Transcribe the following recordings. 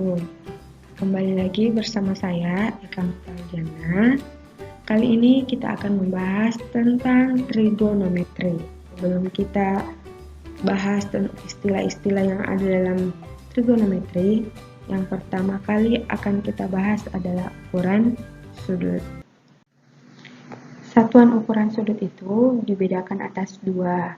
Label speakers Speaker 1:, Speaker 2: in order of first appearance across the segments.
Speaker 1: wabarakatuh. Kembali lagi bersama saya, Eka Muftahjana. Kali ini kita akan membahas tentang trigonometri. Sebelum kita bahas istilah-istilah yang ada dalam trigonometri, yang pertama kali akan kita bahas adalah ukuran sudut. Satuan ukuran sudut itu dibedakan atas dua.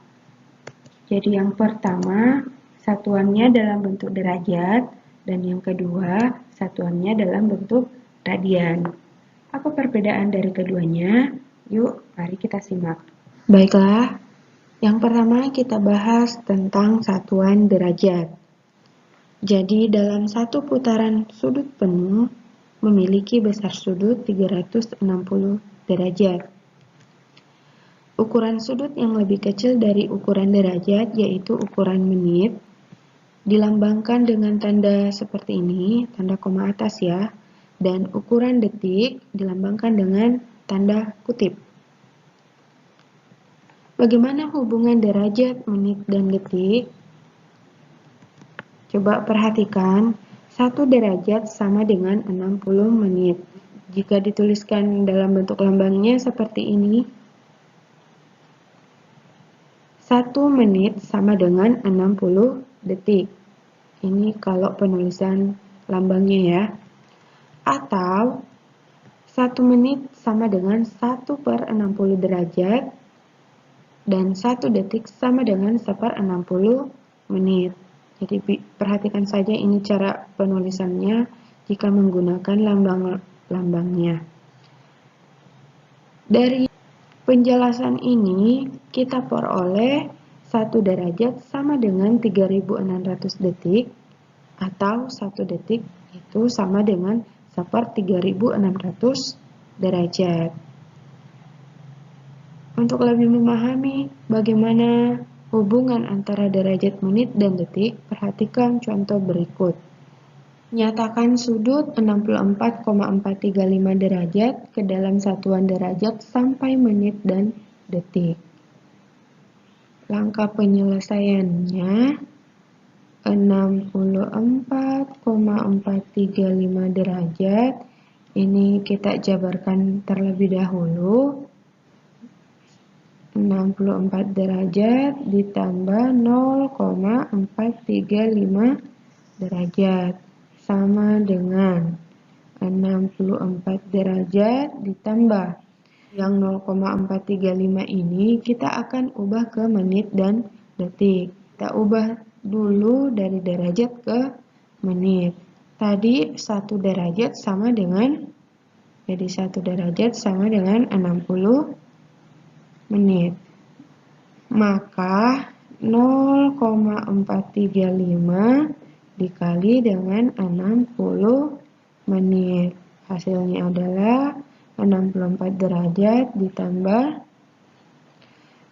Speaker 1: Jadi yang pertama, satuannya dalam bentuk derajat, dan yang kedua, satuannya dalam bentuk radian. Apa perbedaan dari keduanya? Yuk, mari kita simak. Baiklah, yang pertama kita bahas tentang satuan derajat. Jadi dalam satu putaran sudut penuh memiliki besar sudut 360 derajat. Ukuran sudut yang lebih kecil dari ukuran derajat, yaitu ukuran menit, dilambangkan dengan tanda seperti ini, tanda koma atas ya, dan ukuran detik dilambangkan dengan tanda kutip. Bagaimana hubungan derajat, menit, dan detik? Coba perhatikan, 1 derajat sama dengan 60 menit. Jika dituliskan dalam bentuk lambangnya seperti ini, 1 menit sama dengan 60 detik. Ini kalau penulisan lambangnya ya. Atau 1 menit sama dengan 1/60 derajat dan 1 detik sama dengan 1/60 menit. Jadi perhatikan saja ini cara penulisannya jika menggunakan lambang-lambangnya. Dari penjelasan ini kita peroleh 1 derajat sama dengan 3600 detik atau 1 detik itu sama dengan 1/3600 derajat. Untuk lebih memahami bagaimana hubungan antara derajat, menit, dan detik, perhatikan contoh berikut. Nyatakan sudut 64,435 derajat ke dalam satuan derajat sampai menit dan detik. Langkah penyelesaiannya 64,435 derajat. Ini kita jabarkan terlebih dahulu. 64 derajat ditambah 0,435 derajat sama dengan 64 derajat ditambah yang 0,435 ini kita akan ubah ke menit dan detik. Kita ubah dulu dari derajat ke menit. Tadi 1 derajat sama dengan 60 menit. Maka 0,435 dikali dengan 60 menit. Hasilnya adalah 64 derajat ditambah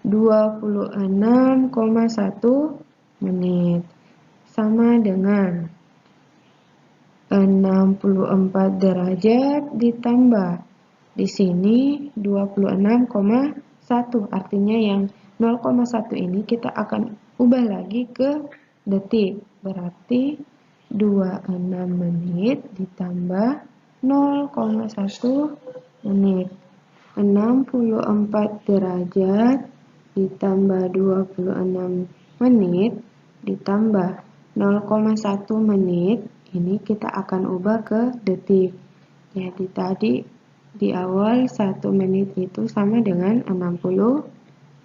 Speaker 1: 26,1 menit. Sama dengan 64 derajat ditambah di sini 26,1. Artinya yang 0,1 ini kita akan ubah lagi ke detik. Berarti 26 menit ditambah 0,1 menit. 64 derajat ditambah 26 menit ditambah 0,1 menit. Ini kita akan ubah ke detik. Jadi tadi di awal 1 menit itu sama dengan 60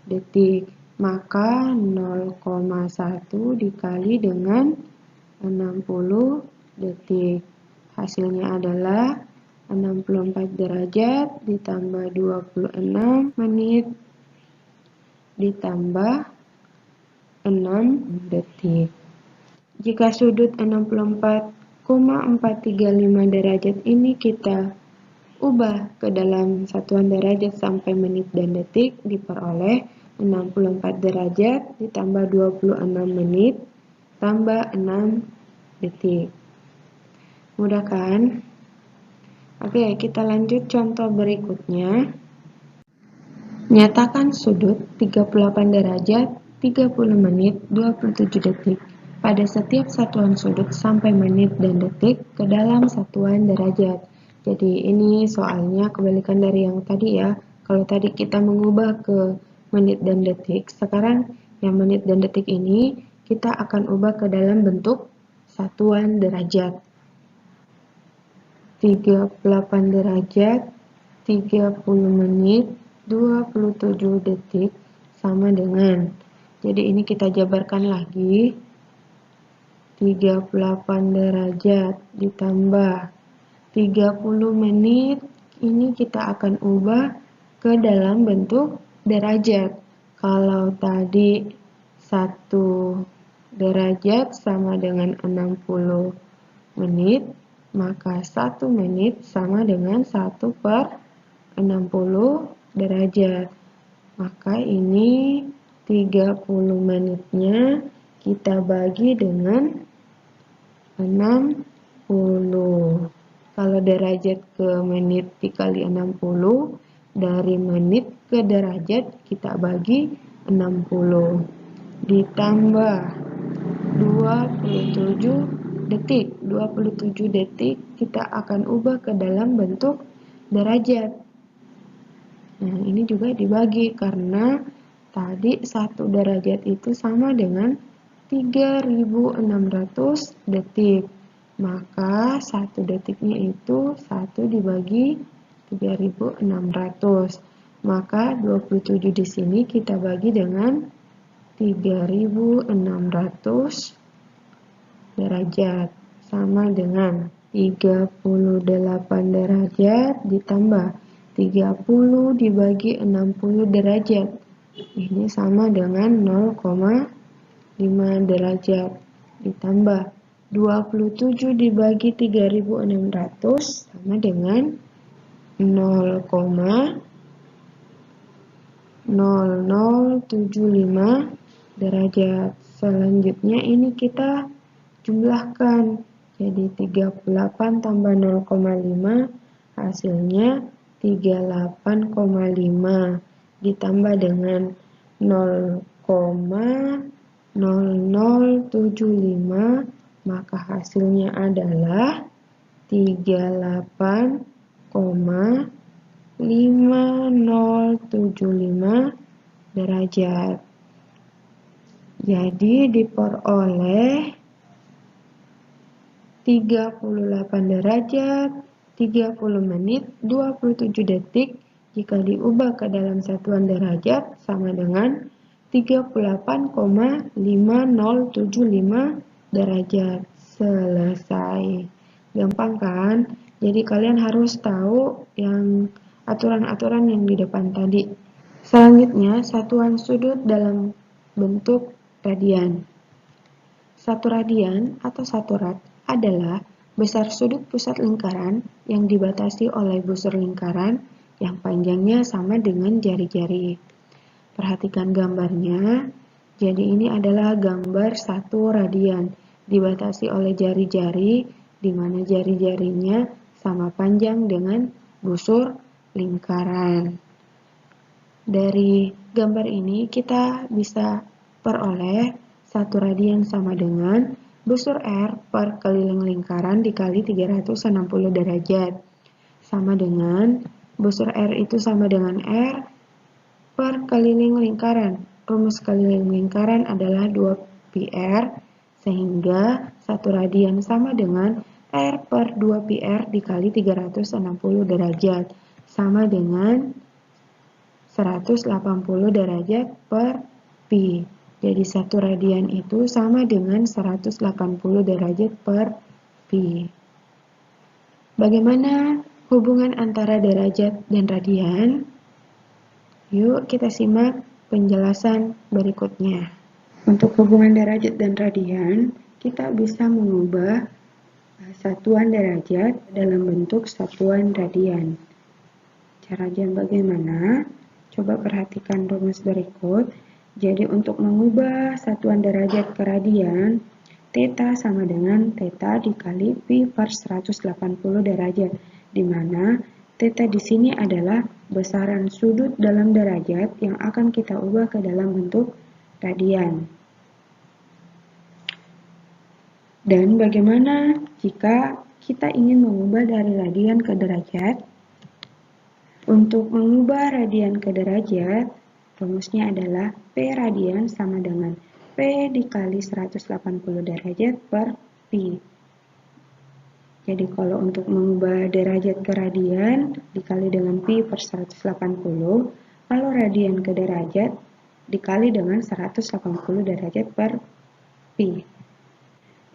Speaker 1: detik. Maka 0,1 dikali dengan 60 detik. Hasilnya adalah 64 derajat ditambah 26 menit ditambah 6 detik. Jika sudut 64,435 derajat ini kita ubah ke dalam satuan derajat sampai menit dan detik, diperoleh 64 derajat ditambah 26 menit tambah 6 detik. Mudah kan? Oke, kita lanjut contoh berikutnya. Nyatakan sudut 38 derajat 30 menit 27 detik pada setiap satuan sudut sampai menit dan detik ke dalam satuan derajat. Jadi ini soalnya kebalikan dari yang tadi ya. Kalau tadi kita mengubah ke menit dan detik, sekarang yang menit dan detik ini kita akan ubah ke dalam bentuk satuan derajat. 38 derajat, 30 menit, 27 detik sama dengan. Jadi ini kita jabarkan lagi. 38 derajat ditambah 30 menit, ini kita akan ubah ke dalam bentuk derajat. Kalau tadi 1 derajat sama dengan 60 menit, maka 1 menit sama dengan 1/60 derajat. Maka ini 30 menitnya kita bagi dengan 60. Kalau derajat ke menit dikali 60, dari menit ke derajat kita bagi 60. Ditambah 27 detik. 27 detik kita akan ubah ke dalam bentuk derajat. Nah, ini juga dibagi karena tadi 1 derajat itu sama dengan 3600 detik. Maka 1 detiknya itu 1 dibagi 3600. Maka 27 di sini kita bagi dengan 3600 derajat sama dengan 38 derajat ditambah 30 dibagi 60 derajat. Ini sama dengan 0,5 derajat ditambah 27 dibagi 3600 sama dengan 0,0075 derajat. Selanjutnya ini kita jumlahkan. Jadi 38 tambah 0,5 hasilnya 38,5 ditambah dengan 0,0075, maka hasilnya adalah 38,5075 derajat. Jadi diperoleh 38 derajat, 30 menit, 27 detik jika diubah ke dalam satuan derajat sama dengan 38,5075 derajat. Selesai. Gampang kan? Jadi kalian harus tahu yang aturan-aturan yang di depan tadi. Selanjutnya, satuan sudut dalam bentuk radian. Satu radian atau satu rad adalah besar sudut pusat lingkaran yang dibatasi oleh busur lingkaran yang panjangnya sama dengan jari-jari. Perhatikan gambarnya. Jadi ini adalah gambar satu radian dibatasi oleh jari-jari, di mana jari-jarinya sama panjang dengan busur lingkaran. Dari gambar ini kita bisa peroleh satu radian sama dengan busur R per keliling lingkaran dikali 360 derajat. Sama dengan busur R itu sama dengan R per keliling lingkaran. Rumus keliling lingkaran adalah 2πr, sehingga satu radian sama dengan R per 2πr dikali 360 derajat. Sama dengan 180 derajat per pi. Jadi satu radian itu sama dengan 180 derajat per pi. Bagaimana hubungan antara derajat dan radian? Yuk kita simak penjelasan berikutnya. Untuk hubungan derajat dan radian, kita bisa mengubah satuan derajat dalam bentuk satuan radian. Caranya bagaimana? Coba perhatikan rumus berikut. Jadi untuk mengubah satuan derajat ke radian, theta sama dengan theta dikali pi per 180 derajat, di mana theta di sini adalah besaran sudut dalam derajat yang akan kita ubah ke dalam bentuk radian. Dan bagaimana jika kita ingin mengubah dari radian ke derajat? Untuk mengubah radian ke derajat, rumusnya adalah P radian sama dengan P dikali 180 derajat per Pi. Jadi kalau untuk mengubah derajat ke radian dikali dengan Pi per 180, kalau radian ke derajat dikali dengan 180 derajat per Pi.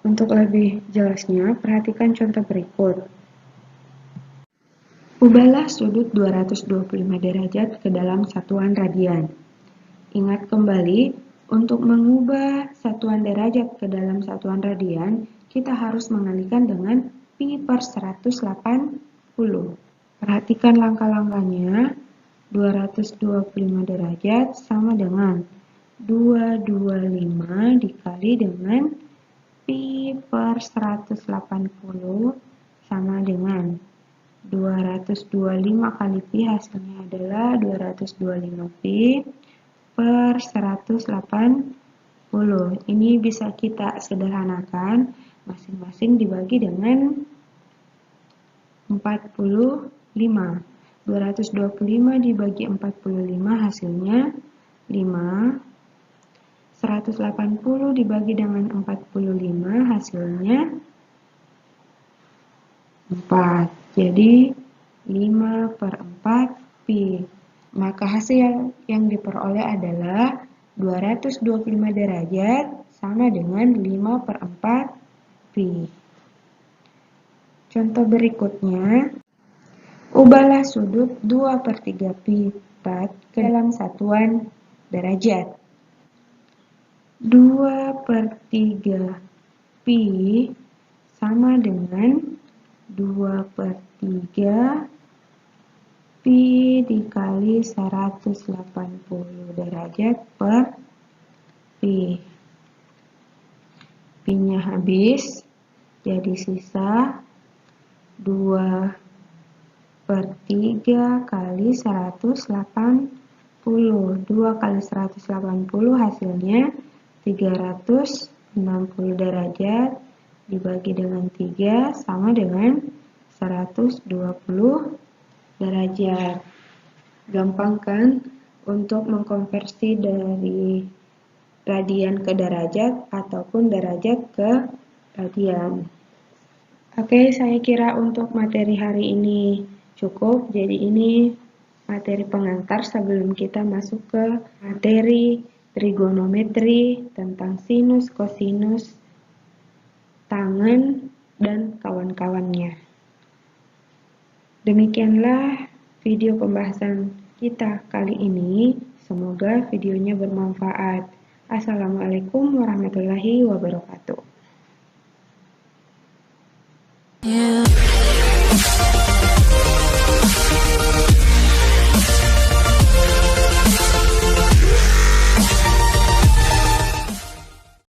Speaker 1: Untuk lebih jelasnya, perhatikan contoh berikut. Ubahlah sudut 225 derajat ke dalam satuan radian. Ingat kembali, untuk mengubah satuan derajat ke dalam satuan radian, kita harus mengalihkan dengan Pi per 180. Perhatikan langkah-langkahnya. 225 derajat sama dengan 225 dikali dengan Pi per 180 sama dengan 225 kali Pi hasilnya adalah 225 Pi per 180. Ini bisa kita sederhanakan, masing-masing dibagi dengan 45. 225 dibagi 45 hasilnya 5. 180 dibagi dengan 45 hasilnya 4. Jadi 5 per 4 Pi. Maka hasil yang diperoleh adalah 225 derajat sama dengan 5 per 4 Pi. Contoh berikutnya, ubahlah sudut 2 per 3 Pi 4 ke dalam satuan derajat. 2 per 3 Pi sama dengan 2 per 3 Pi dikali 180 derajat per Pi. Pi-nya habis, jadi sisa 2 per 3 kali 180. 2 kali 180 hasilnya 360 derajat dibagi dengan 3 sama dengan 120 derajat. Gampang kan untuk mengkonversi dari radian ke derajat ataupun derajat ke radian. Oke, saya kira untuk materi hari ini cukup. Jadi ini materi pengantar sebelum kita masuk ke materi trigonometri tentang sinus, kosinus, tangen, dan kawan-kawannya. Demikianlah video pembahasan kita kali ini. Semoga videonya bermanfaat. Assalamualaikum warahmatullahi wabarakatuh.